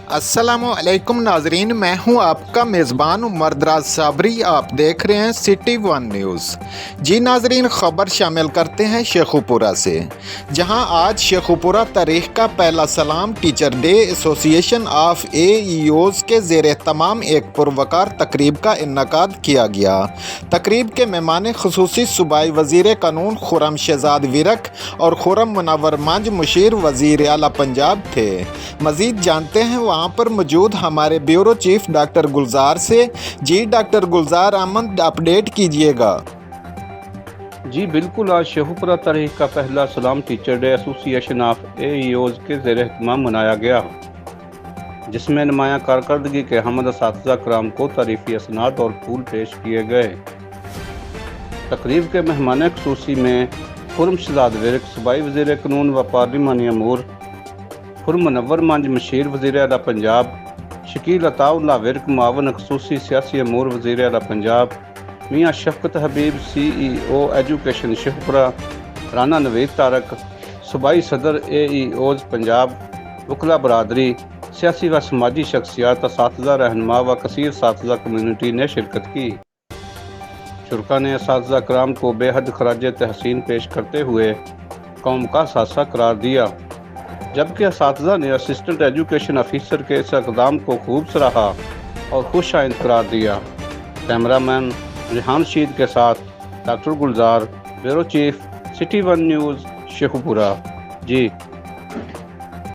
अस्सलामुअलैकुम नाजरीन, मैं हूं आपका मेज़बान उमरदराज साबरी। आप देख रहे हैं सिटी वन न्यूज़। जी नाजरीन, ख़बर शामिल करते हैं शेखुपुरा से, जहां आज शेखुपुरा तारीख का पहला सलाम teacher day association of AEOs के ज़ेर तमाम एक पुरवकार तकरीब का इन्नकाद किया गया। तकरीब के मेहमान ख़ुसूसी सूबाई वज़ीर कानून खुर्रम शहजाद विरक और खुर्रम मुनव्वर मंज मुशीर वज़ीर आला पंजाब थे। मज़ीद जानते हैं वहाँ पर मौजूद हमारे ब्यूरो चीफ डॉक्टर गुलजार से। जी डॉक्टर गुलजार अहमद, अपडेट कीजिएगा। जी बिल्कुल, आज शेखुपुरा तारीख का पहला सलाम teacher day association of AEOs के ज़ेर एहतमाम मनाया गया, जिसमें नुमायाँ कारकर्दगी के हमद असातिज़ा कराम को तारीफ़ी असनाद और फूल पेश किए गए। तकरीब के मेहमान ख़ुसूसी में खुर्रम शहजाद विरक सूबाई वज़ीर कानून व पार्लिमानी अमूर, खुर्रम मुनव्वर मंज मुशीर वज़ीर आला पंजाब, शकील अताउल्लाह विरक मुआवन ख़ुसूसी सियासी अमूर वज़ीर आला पंजाब, मियाँ शफ़क़त हबीब CEO एजुकेशन शेखुपुरा, राना नवीद तारक सूबाई सदर AEOs पंजाब, वकला बरादरी, सियासी व समाजी शख्सियात, असातिज़ा रहनुमा व कसीर असातिज़ा कम्यूनिटी ने शिरकत की। शुरका ने असातिज़ा कराम को बेहद खराज तहसीन पेश करते हुए कौम का सासा करार दिया, जबकि असातिज़ा ने असिस्टेंट एजुकेशन ऑफिसर के इस इक़दाम को खूब सराहा और खुश आइंद करार दिया। कैमरामैन रिहान शीद के साथ doctor Gulzar, bureau chief, city one news, Sheikhupura. जी।